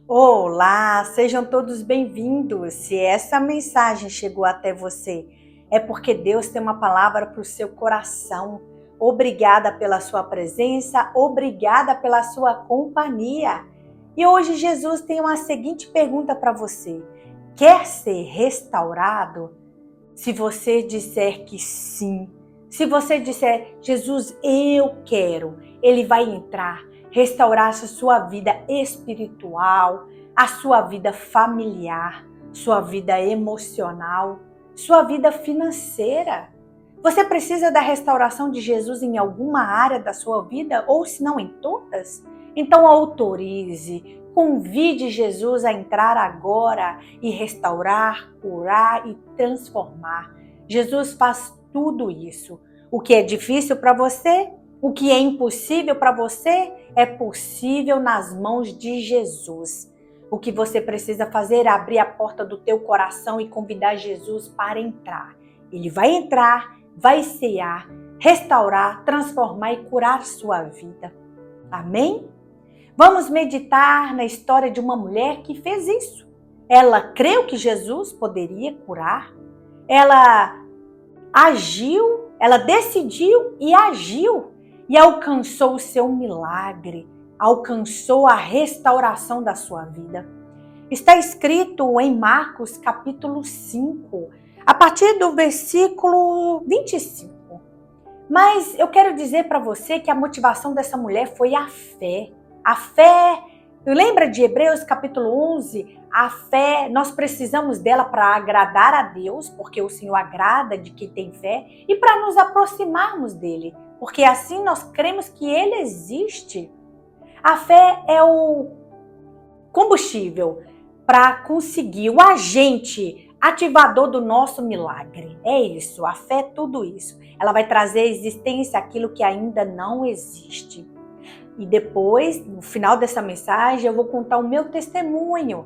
Olá, sejam todos bem-vindos. Se essa mensagem chegou até você, é porque Deus tem uma palavra para o seu coração. Obrigada pela sua presença, obrigada pela sua companhia. E hoje Jesus tem uma seguinte pergunta para você: quer ser restaurado? Se você disser que sim, se você disser, Jesus, eu quero, Ele vai entrar, restaurar a sua vida espiritual, a sua vida familiar, sua vida emocional, sua vida financeira. Você precisa da restauração de Jesus em alguma área da sua vida, ou se não em todas? Então autorize, convide Jesus a entrar agora e restaurar, curar e transformar. Jesus faz tudo isso. O que é difícil para você, o que é impossível para você, é possível nas mãos de Jesus. O que você precisa fazer é abrir a porta do teu coração e convidar Jesus para entrar. Ele vai entrar, vai cear, restaurar, transformar e curar sua vida. Amém? Vamos meditar na história de uma mulher que fez isso. Ela creu que Jesus poderia curar. Ela agiu, ela decidiu e agiu e alcançou o seu milagre, alcançou a restauração da sua vida. Está escrito em Marcos capítulo 5, a partir do versículo 25. Mas eu quero dizer para você que a motivação dessa mulher foi a fé. A fé, lembra de Hebreus capítulo 11? A fé, nós precisamos dela para agradar a Deus, porque o Senhor agrada de quem tem fé, e para nos aproximarmos dele, porque assim nós cremos que ele existe. A fé é o combustível para conseguir, o agente ativador do nosso milagre. É isso, a fé é tudo isso. Ela vai trazer à existência aquilo que ainda não existe. E depois, no final dessa mensagem, eu vou contar o meu testemunho,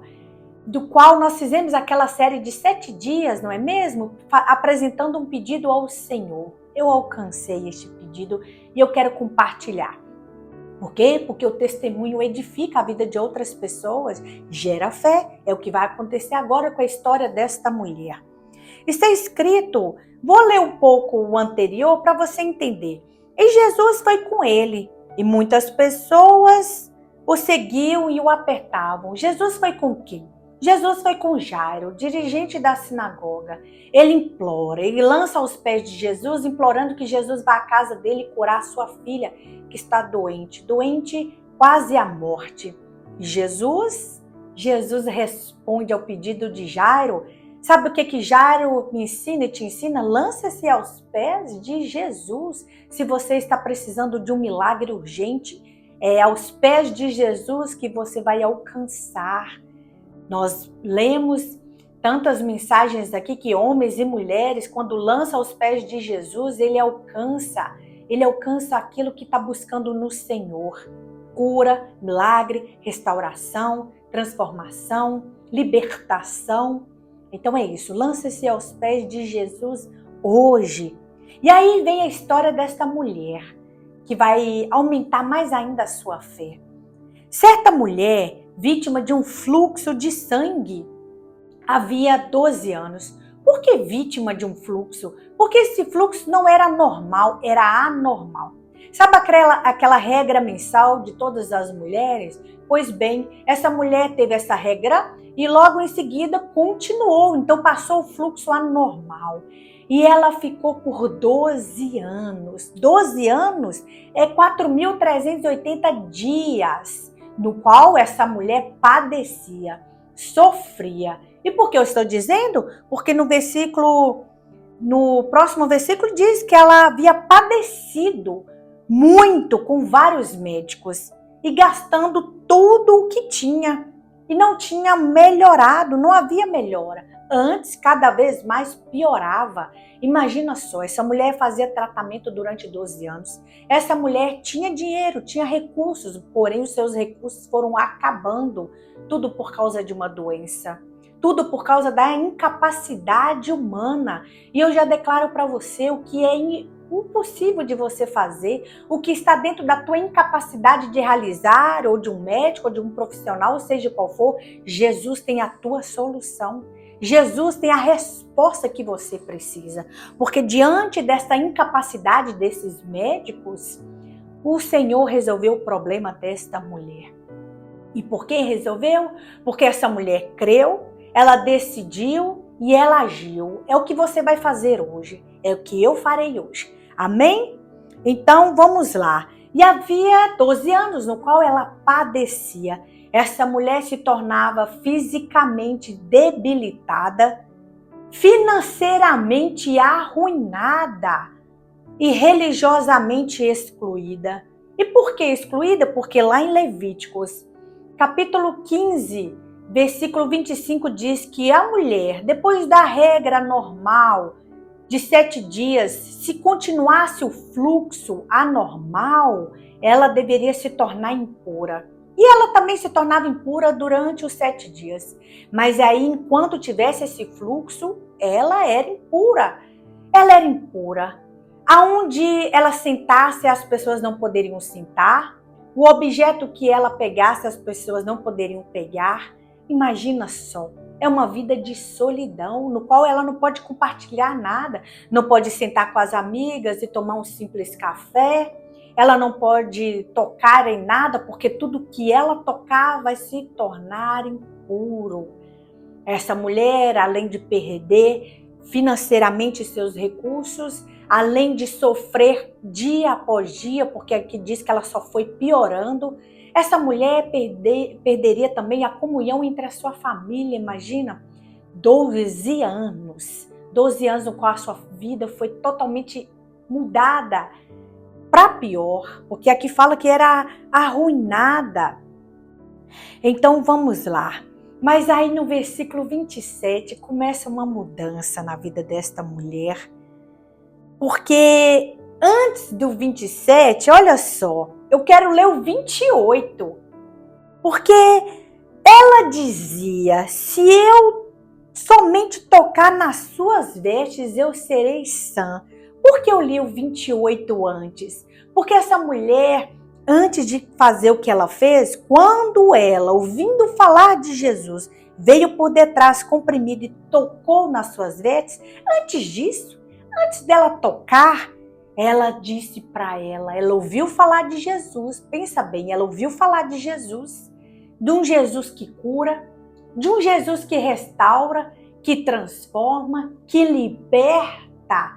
do qual nós fizemos aquela série de 7 dias, não é mesmo? Apresentando um pedido ao Senhor. Eu alcancei este pedido e eu quero compartilhar. Por quê? Porque o testemunho edifica a vida de outras pessoas, gera fé. É o que vai acontecer agora com a história desta mulher. Está escrito, vou ler um pouco o anterior para você entender. E Jesus foi com ele, e muitas pessoas o seguiam e o apertavam. Jesus foi com quem? Jesus foi com Jairo, dirigente da sinagoga. Ele implora, ele lança aos pés de Jesus, implorando que Jesus vá à casa dele curar sua filha, que está doente quase à morte. E Jesus responde ao pedido de Jairo. Sabe o que Jairo me ensina e te ensina? Lança-se aos pés de Jesus. Se você está precisando de um milagre urgente, é aos pés de Jesus que você vai alcançar. Nós lemos tantas mensagens aqui que homens e mulheres, quando lançam aos pés de Jesus, ele alcança aquilo que está buscando no Senhor. Cura, milagre, restauração, transformação, libertação. Então é isso, lance-se aos pés de Jesus hoje. E aí vem a história desta mulher, que vai aumentar mais ainda a sua fé. Certa mulher, vítima de um fluxo de sangue, havia 12 anos. Por que vítima de um fluxo? Porque esse fluxo não era normal, era anormal. Sabe aquela regra mensal de todas as mulheres? Pois bem, essa mulher teve essa regra e logo em seguida continuou, então passou o fluxo anormal. E ela ficou por 12 anos. 12 anos é 4.380 dias, no qual essa mulher padecia, sofria. E por que eu estou dizendo? Porque no próximo versículo diz que ela havia padecido muito com vários médicos e gastando tudo o que tinha. E não tinha melhorado, não havia melhora. Antes, cada vez mais piorava. Imagina só, essa mulher fazia tratamento durante 12 anos. Essa mulher tinha dinheiro, tinha recursos, porém os seus recursos foram acabando. Tudo por causa de uma doença. Tudo por causa da incapacidade humana. E eu já declaro para você o que é impossível de você fazer, o que está dentro da tua incapacidade de realizar, ou de um médico, ou de um profissional, seja qual for, Jesus tem a tua solução. Jesus tem a resposta que você precisa. Porque diante dessa incapacidade desses médicos, o Senhor resolveu o problema desta mulher. E por que resolveu? Porque essa mulher creu, ela decidiu e ela agiu. É o que você vai fazer hoje. É o que eu farei hoje. Amém? Então vamos lá. E havia 12 anos no qual ela padecia. Essa mulher se tornava fisicamente debilitada, financeiramente arruinada e religiosamente excluída. E por que excluída? Porque lá em Levíticos, capítulo 15, versículo 25 diz que a mulher, depois da regra normal de 7 dias, se continuasse o fluxo anormal, ela deveria se tornar impura. E ela também se tornava impura durante os 7 dias. Mas aí, enquanto tivesse esse fluxo, ela era impura. Ela era impura. Aonde ela sentasse, as pessoas não poderiam sentar. O objeto que ela pegasse, as pessoas não poderiam pegar. Imagina só, é uma vida de solidão, no qual ela não pode compartilhar nada. Não pode sentar com as amigas e tomar um simples café. Ela não pode tocar em nada, porque tudo que ela tocar vai se tornar impuro. Essa mulher, além de perder financeiramente seus recursos, além de sofrer dia após dia, porque aqui diz que ela só foi piorando, essa mulher perderia também a comunhão entre a sua família. Imagina, 12 anos no qual a sua vida foi totalmente mudada para pior, porque aqui fala que era arruinada. Então vamos lá. Mas aí no versículo 27 começa uma mudança na vida desta mulher. Porque antes do 27, olha só, eu quero ler o 28. Porque ela dizia, se eu somente tocar nas suas vestes, eu serei sã. Por que eu li o 28 antes? Porque essa mulher, antes de fazer o que ela fez, quando ela, ouvindo falar de Jesus, veio por detrás comprimida e tocou nas suas vestes, antes disso, antes dela tocar, ela disse para ela ouviu falar de Jesus, pensa bem, ela ouviu falar de Jesus, de um Jesus que cura, de um Jesus que restaura, que transforma, que liberta,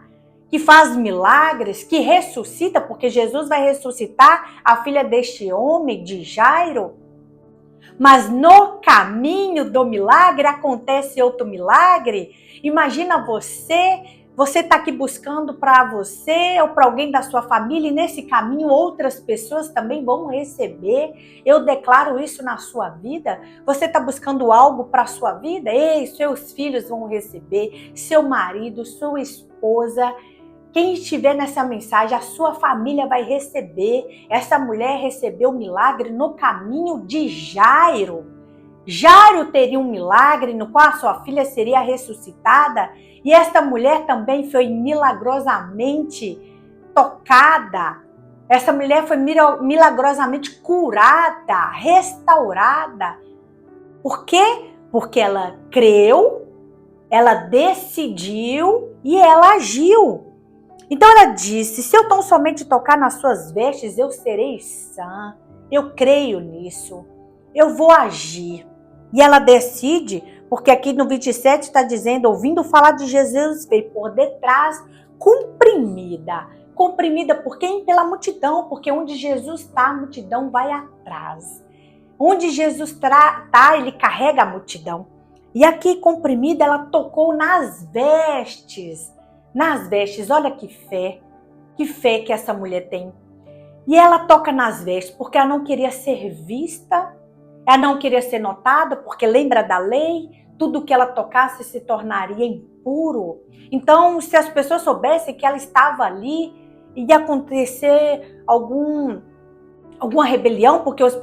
que faz milagres, que ressuscita, porque Jesus vai ressuscitar a filha deste homem, de Jairo. Mas no caminho do milagre acontece outro milagre. Imagina você está aqui buscando para você ou para alguém da sua família e nesse caminho outras pessoas também vão receber. Eu declaro isso na sua vida. Você está buscando algo para a sua vida? Ei, seus filhos vão receber, seu marido, sua esposa. Quem estiver nessa mensagem, a sua família vai receber. Essa mulher recebeu o milagre no caminho de Jairo. Jairo teria um milagre no qual a sua filha seria ressuscitada. E esta mulher também foi milagrosamente tocada. Essa mulher foi milagrosamente curada, restaurada. Por quê? Porque ela creu, ela decidiu e ela agiu. Então ela disse, se eu tão somente tocar nas suas vestes, eu serei sã. Eu creio nisso. Eu vou agir. E ela decide, porque aqui no 27 está dizendo, ouvindo falar de Jesus, veio por detrás, comprimida. Comprimida por quem? Pela multidão, porque onde Jesus está, a multidão vai atrás. Onde Jesus está, ele carrega a multidão. E aqui, comprimida, ela tocou nas vestes. Nas vestes, olha que fé que essa mulher tem. E ela toca nas vestes porque ela não queria ser vista, ela não queria ser notada, porque lembra da lei, tudo que ela tocasse se tornaria impuro. Então, se as pessoas soubessem que ela estava ali, ia acontecer alguma rebelião, porque as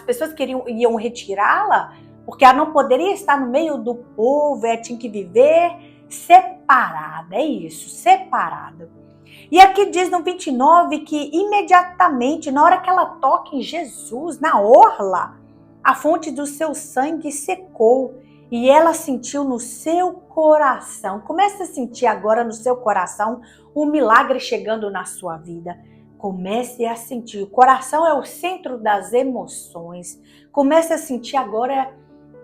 pessoas iam retirá-la, porque ela não poderia estar no meio do povo, ela tinha que viver separada, é isso, separada. E aqui diz no 29 que imediatamente, na hora que ela toca em Jesus, na orla, a fonte do seu sangue secou e ela sentiu no seu coração. Comece a sentir agora no seu coração um milagre chegando na sua vida. Comece a sentir. O coração é o centro das emoções. Comece a sentir agora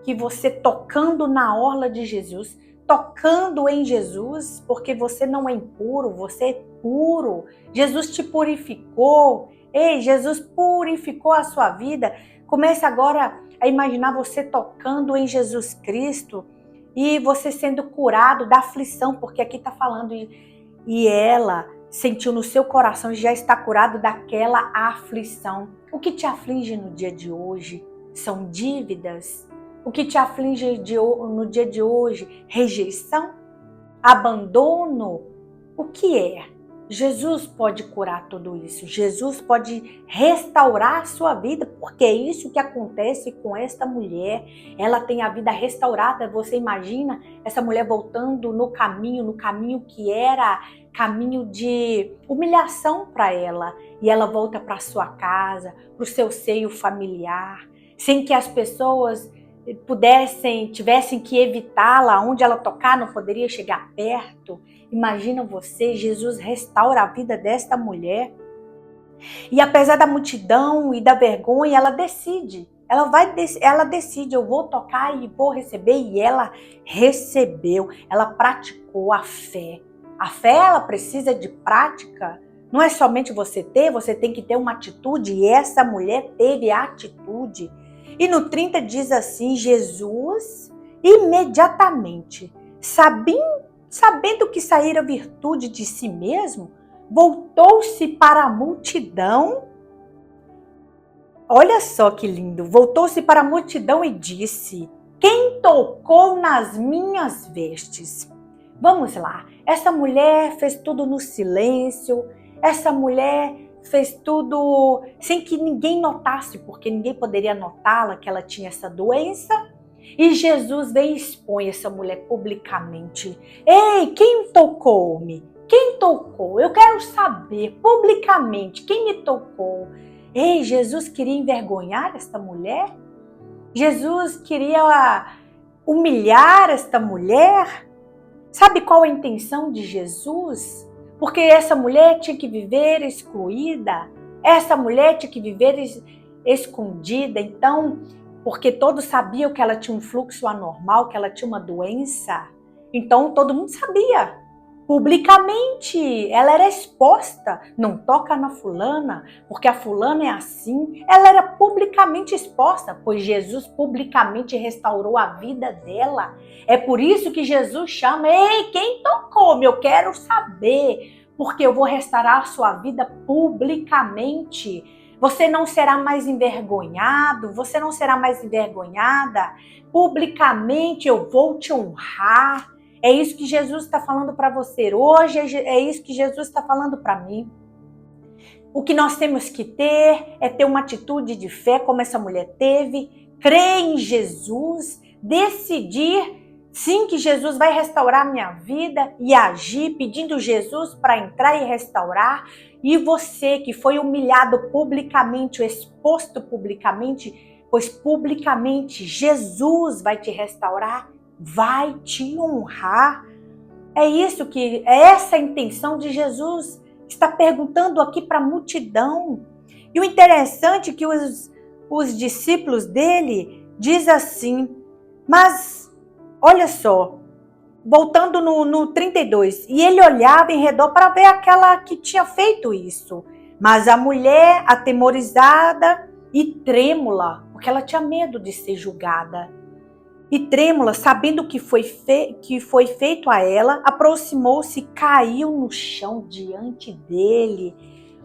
que você tocando na orla de Jesus, tocando em Jesus, porque você não é impuro, você é puro. Jesus te purificou. Ei, Jesus purificou a sua vida. Comece agora a imaginar você tocando em Jesus Cristo e você sendo curado da aflição, porque aqui está falando, e ela sentiu no seu coração e já está curado daquela aflição. O que te aflige no dia de hoje são dívidas. O que te aflige no dia de hoje? Rejeição? Abandono? O que é? Jesus pode curar tudo isso. Jesus pode restaurar a sua vida, porque é isso que acontece com esta mulher. Ela tem a vida restaurada. Você imagina essa mulher voltando no caminho que era caminho de humilhação para ela. E ela volta para sua casa, para o seu seio familiar, sem que as pessoas tivessem que evitá-la, onde ela tocar não poderia chegar perto. Imagina você, Jesus restaura a vida desta mulher. E apesar da multidão e da vergonha, ela decide. Ela decide, eu vou tocar e vou receber. E ela recebeu, ela praticou a fé. A fé, ela precisa de prática. Não é somente você tem que ter uma atitude. E essa mulher teve a atitude. E no 30 diz assim, Jesus, imediatamente, sabendo que saíra virtude de si mesmo, voltou-se para a multidão. Olha só que lindo. Voltou-se para a multidão e disse, quem tocou nas minhas vestes? Vamos lá. Essa mulher fez tudo no silêncio. Essa mulher fez tudo sem que ninguém notasse, porque ninguém poderia notá-la que ela tinha essa doença. E Jesus vem e expõe essa mulher publicamente. Ei, quem tocou-me? Quem tocou? Eu quero saber publicamente quem me tocou. Ei, Jesus queria envergonhar esta mulher? Jesus queria humilhar esta mulher? Sabe qual a intenção de Jesus? Porque essa mulher tinha que viver excluída, essa mulher tinha que viver escondida. Então, porque todos sabiam que ela tinha um fluxo anormal, que ela tinha uma doença, então todo mundo sabia. Publicamente, ela era exposta. Não toca na fulana, porque a fulana é assim. Ela era publicamente exposta, pois Jesus publicamente restaurou a vida dela. É por isso que Jesus chama, ei, quem tocou-me? Eu quero saber, porque eu vou restaurar a sua vida publicamente. Você não será mais envergonhado, você não será mais envergonhada. Publicamente eu vou te honrar. É isso que Jesus está falando para você hoje, é isso que Jesus está falando para mim. O que nós temos que ter é ter uma atitude de fé, como essa mulher teve, crer em Jesus, decidir sim que Jesus vai restaurar minha vida e agir, pedindo Jesus para entrar e restaurar. E você que foi humilhado publicamente, exposto publicamente, pois publicamente Jesus vai te restaurar, vai te honrar. É essa a intenção de Jesus. Está perguntando aqui para a multidão. E o interessante é que os discípulos dele diz assim, mas olha só, voltando no 32, e ele olhava em redor para ver aquela que tinha feito isso. Mas a mulher, atemorizada e trêmula, porque ela tinha medo de ser julgada, e trêmula, sabendo que foi feito a ela, aproximou-se e caiu no chão diante dele.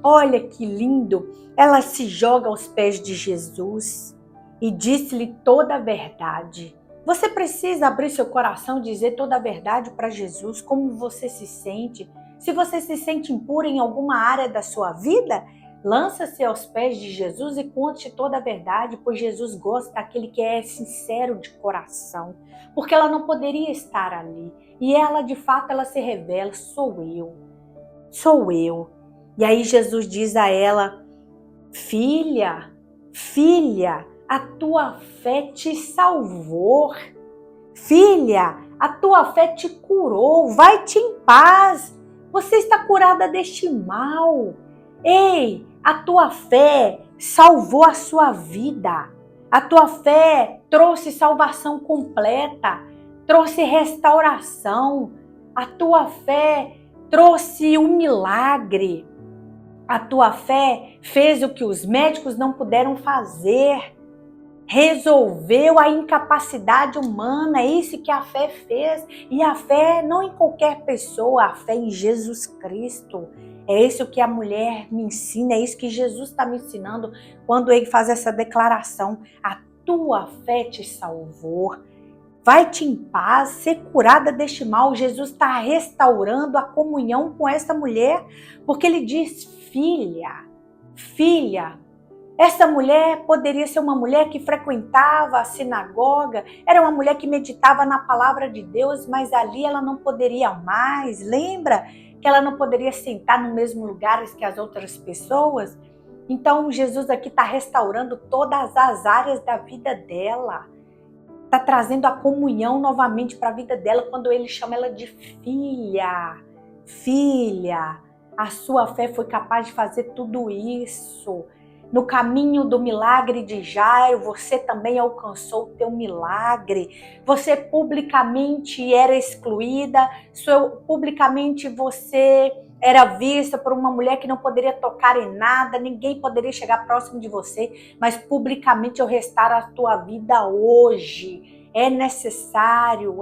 Olha que lindo! Ela se joga aos pés de Jesus e disse-lhe toda a verdade. Você precisa abrir seu coração e dizer toda a verdade para Jesus, como você se sente. Se você se sente impura em alguma área da sua vida, lança-se aos pés de Jesus e conte toda a verdade, pois Jesus gosta daquele que é sincero de coração. Porque ela não poderia estar ali. E ela, de fato, ela se revela, sou eu. sou eu. E aí Jesus diz a ela: filha, filha, a tua fé te salvou. Filha, a tua fé te curou. Vai-te em paz. Você está curada deste mal. Ei, a tua fé salvou a sua vida. A tua fé trouxe salvação completa, trouxe restauração. A tua fé trouxe um milagre. A tua fé fez o que os médicos não puderam fazer. Resolveu a incapacidade humana, é isso que a fé fez. E a fé não em qualquer pessoa, a fé em Jesus Cristo. É isso que a mulher me ensina, é isso que Jesus está me ensinando quando ele faz essa declaração. A tua fé te salvou. Vai-te em paz, ser curada deste mal. Jesus está restaurando a comunhão com essa mulher, porque ele diz: filha, filha. Essa mulher poderia ser uma mulher que frequentava a sinagoga, era uma mulher que meditava na palavra de Deus, mas ali ela não poderia mais. Lembra que ela não poderia sentar no mesmo lugar que as outras pessoas? Então Jesus aqui está restaurando todas as áreas da vida dela. Está trazendo a comunhão novamente para a vida dela quando ele chama ela de filha. Filha, a sua fé foi capaz de fazer tudo isso. No caminho do milagre de Jairo, você também alcançou o teu milagre. Você publicamente era excluída, publicamente você era vista por uma mulher que não poderia tocar em nada, ninguém poderia chegar próximo de você, mas publicamente eu restauro a tua vida hoje. É necessário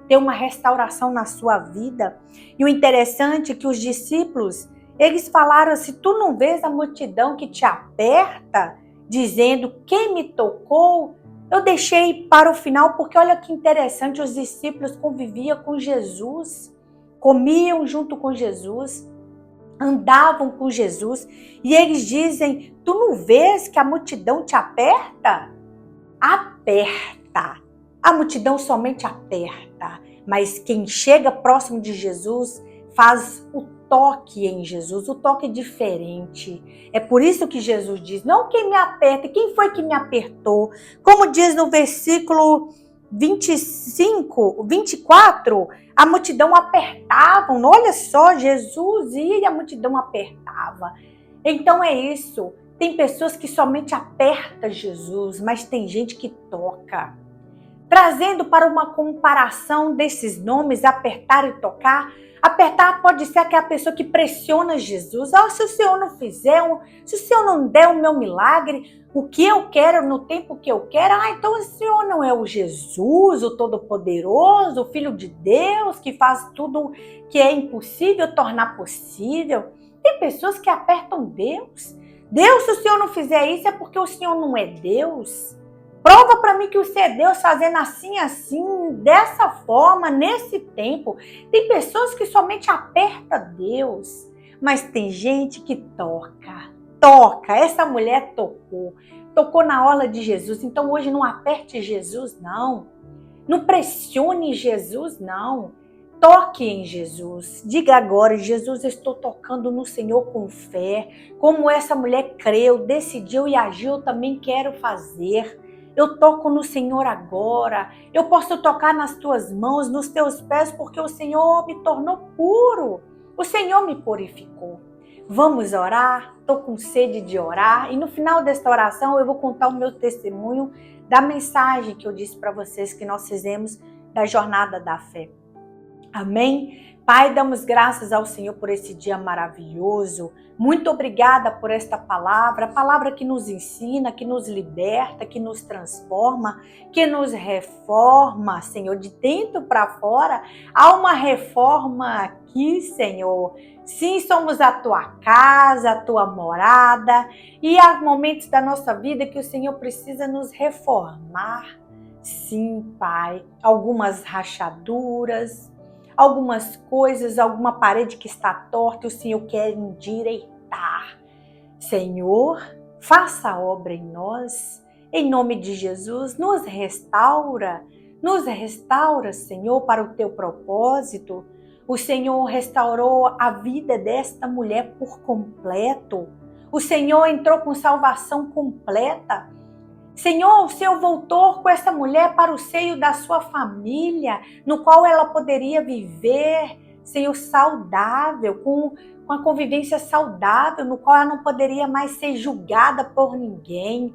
ter uma restauração na sua vida. E o interessante é que os discípulos, eles falaram: se tu não vês a multidão que te aperta, dizendo quem me tocou, eu deixei para o final, porque olha que interessante, os discípulos conviviam com Jesus, comiam junto com Jesus, andavam com Jesus, e eles dizem: tu não vês que a multidão te aperta? Aperta. A multidão somente aperta, mas quem chega próximo de Jesus faz o toque em Jesus, o toque é diferente. É por isso que Jesus diz: não quem me aperta, quem foi que me apertou? Como diz no versículo 25, 24, a multidão apertava. Olha só, Jesus ia e a multidão apertava. Então é isso. Tem pessoas que somente apertam Jesus, mas tem gente que toca. Trazendo para uma comparação desses nomes, apertar e tocar, apertar pode ser aquela pessoa que pressiona Jesus. Se o Senhor não fizer, se o Senhor não der o meu milagre, o que eu quero, no tempo que eu quero, então o Senhor não é o Jesus, o Todo-Poderoso, o Filho de Deus, que faz tudo que é impossível tornar possível. Tem pessoas que apertam Deus. Deus, se o Senhor não fizer isso, é porque o Senhor não é Deus. Prova para mim que você é Deus fazendo assim, dessa forma, nesse tempo. Tem pessoas que somente apertam Deus, mas tem gente que toca. Essa mulher tocou na orla de Jesus. Então hoje não aperte Jesus, não. Não pressione Jesus, não. Toque em Jesus. Diga agora: Jesus, estou tocando no Senhor com fé. Como essa mulher creu, decidiu e agiu, eu também quero fazer. Eu toco no Senhor agora. Eu posso tocar nas tuas mãos, nos teus pés, porque o Senhor me tornou puro. O Senhor me purificou. Vamos orar? Estou com sede de orar. E no final desta oração eu vou contar o meu testemunho da mensagem que eu disse para vocês que nós fizemos da jornada da fé. Amém? Pai, damos graças ao Senhor por esse dia maravilhoso. Muito obrigada por esta palavra, a palavra que nos ensina, que nos liberta, que nos transforma, que nos reforma, Senhor, de dentro para fora. Há uma reforma aqui, Senhor. Sim, somos a tua casa, a tua morada, e há momentos da nossa vida que o Senhor precisa nos reformar. Sim, Pai, algumas rachaduras, algumas coisas, alguma parede que está torta, o Senhor quer endireitar. Senhor, faça a obra em nós, em nome de Jesus, nos restaura, Senhor, para o teu propósito. O Senhor restaurou a vida desta mulher por completo. O Senhor entrou com salvação completa. Senhor, o Senhor voltou com essa mulher para o seio da sua família, no qual ela poderia viver, Senhor, saudável, com a convivência saudável, no qual ela não poderia mais ser julgada por ninguém,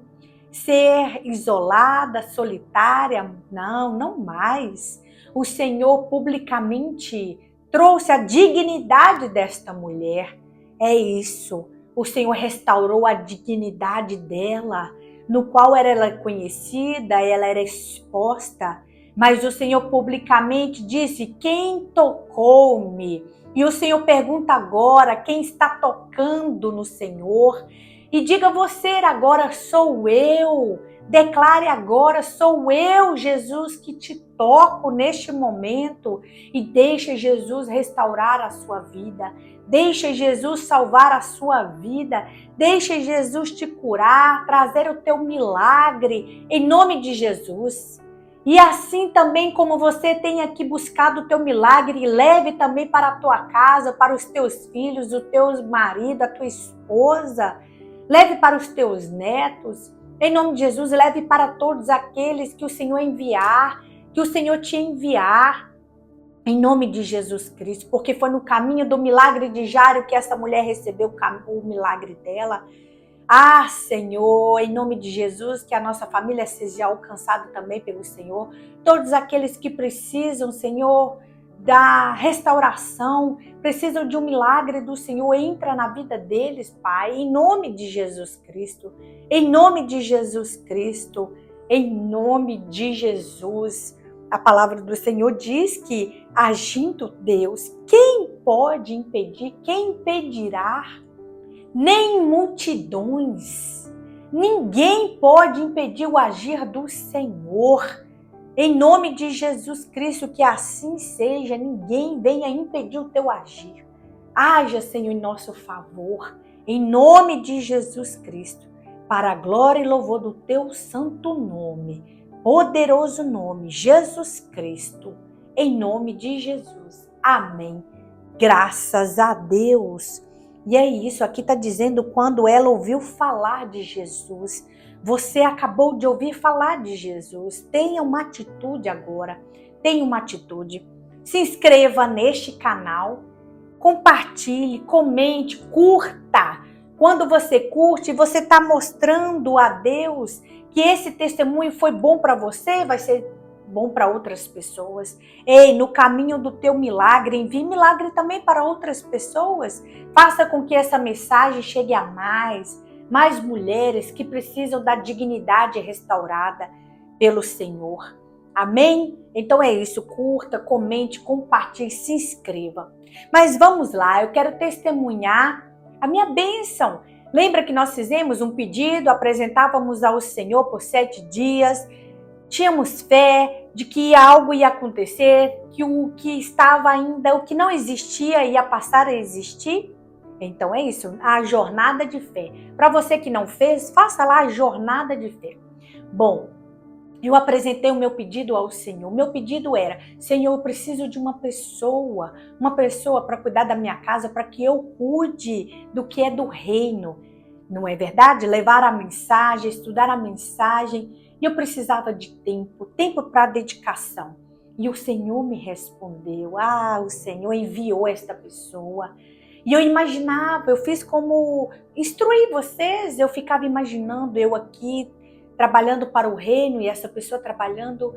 ser isolada, solitária. Não mais. O Senhor publicamente trouxe a dignidade desta mulher. É isso. O Senhor restaurou a dignidade dela, no qual ela era conhecida, ela era exposta, mas o Senhor publicamente disse: quem tocou-me? E o Senhor pergunta agora: quem está tocando no Senhor? E diga você agora: sou eu. Declare agora: sou eu, Jesus, que te toco neste momento. E deixe Jesus restaurar a sua vida. Deixe Jesus salvar a sua vida. Deixe Jesus te curar, trazer o teu milagre, em nome de Jesus. E assim também como você tem aqui buscado o teu milagre, leve também para a tua casa, para os teus filhos, o teu marido, a tua esposa. Leve para os teus netos. Em nome de Jesus, leve para todos aqueles que o Senhor enviar, que o Senhor te enviar. Em nome de Jesus Cristo, porque foi no caminho do milagre de Jairo que essa mulher recebeu o milagre dela. Ah, Senhor, em nome de Jesus, que a nossa família seja alcançada também pelo Senhor. Todos aqueles que precisam, Senhor, da restauração, precisam de um milagre do Senhor, entra na vida deles, Pai, em nome de Jesus Cristo. Em nome de Jesus Cristo, em nome de Jesus. A palavra do Senhor diz que, agindo Deus, quem pode impedir? Quem impedirá? Nem multidões. Ninguém pode impedir o agir do Senhor. Em nome de Jesus Cristo, que assim seja. Ninguém venha impedir o teu agir. Haja, Senhor, em nosso favor. Em nome de Jesus Cristo. Para a glória e louvor do teu santo nome. Poderoso nome, Jesus Cristo, em nome de Jesus. Amém. Graças a Deus. E é isso, aqui está dizendo quando ela ouviu falar de Jesus. Você acabou de ouvir falar de Jesus. Tenha uma atitude agora. Tenha uma atitude. Se inscreva neste canal. Compartilhe, comente, curta. Quando você curte, você está mostrando a Deus que esse testemunho foi bom para você, vai ser bom para outras pessoas. Ei, no caminho do teu milagre, envie milagre também para outras pessoas. Faça com que essa mensagem chegue a mais mulheres que precisam da dignidade restaurada pelo Senhor. Amém? Então é isso, curta, comente, compartilhe, se inscreva. Mas vamos lá, eu quero testemunhar a minha bênção. Lembra que nós fizemos um pedido, apresentávamos ao Senhor por 7 dias, tínhamos fé de que algo ia acontecer, que o que estava ainda, o que não existia ia passar a existir? Então é isso, a jornada de fé. Para você que não fez, faça lá a jornada de fé. Bom, eu apresentei o meu pedido ao Senhor. O meu pedido era: Senhor, eu preciso de uma pessoa para cuidar da minha casa, para que eu cuide do que é do reino. Não é verdade? Levar a mensagem, estudar a mensagem. E eu precisava de tempo para dedicação. E o Senhor me respondeu. O Senhor enviou esta pessoa. E eu imaginava, eu fiz como instruir vocês. Eu ficava imaginando eu aqui, trabalhando para o reino e essa pessoa trabalhando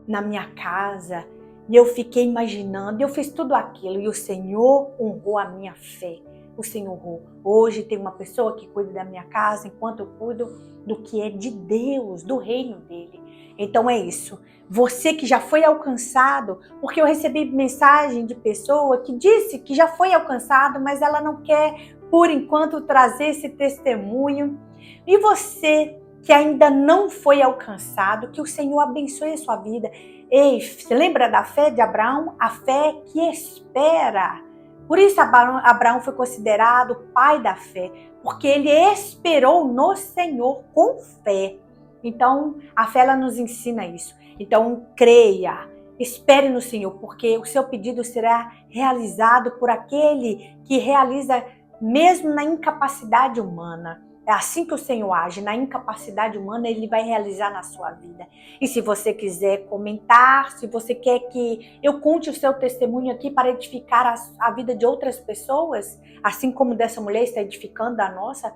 na minha casa. E eu fiquei imaginando, eu fiz tudo aquilo e o Senhor honrou a minha fé. O Senhor honrou. Hoje tem uma pessoa que cuida da minha casa enquanto eu cuido do que é de Deus, do reino dele. Então é isso. Você que já foi alcançado, porque eu recebi mensagem de pessoa que disse que já foi alcançado, mas ela não quer, por enquanto, trazer esse testemunho. E você que ainda não foi alcançado, que o Senhor abençoe a sua vida. Ei, você lembra da fé de Abraão? A fé que espera. Por isso Abraão foi considerado o pai da fé, porque ele esperou no Senhor com fé. Então, a fé ela nos ensina isso. Então, creia, Espere no Senhor, porque o seu pedido será realizado por aquele que realiza mesmo na incapacidade humana. É assim que o Senhor age, na incapacidade humana Ele vai realizar na sua vida. E se você quiser comentar, se você quer que eu conte o seu testemunho aqui para edificar a vida de outras pessoas, assim como dessa mulher está edificando a nossa,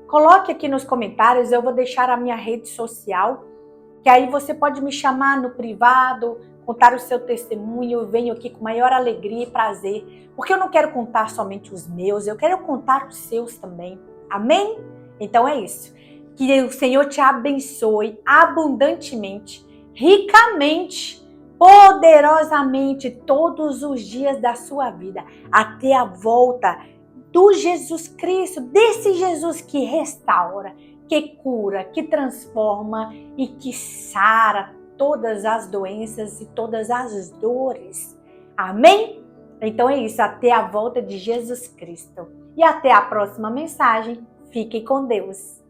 coloque aqui nos comentários, eu vou deixar a minha rede social, que aí você pode me chamar no privado, contar o seu testemunho, eu venho aqui com maior alegria e prazer, porque eu não quero contar somente os meus, eu quero contar os seus também. Amém? Então é isso. Que o Senhor te abençoe abundantemente, ricamente, poderosamente todos os dias da sua vida, até a volta do Jesus Cristo, desse Jesus que restaura, que cura, que transforma e que sara todas as doenças e todas as dores. Amém? Então é isso, até a volta de Jesus Cristo. E até a próxima mensagem. Fique com Deus.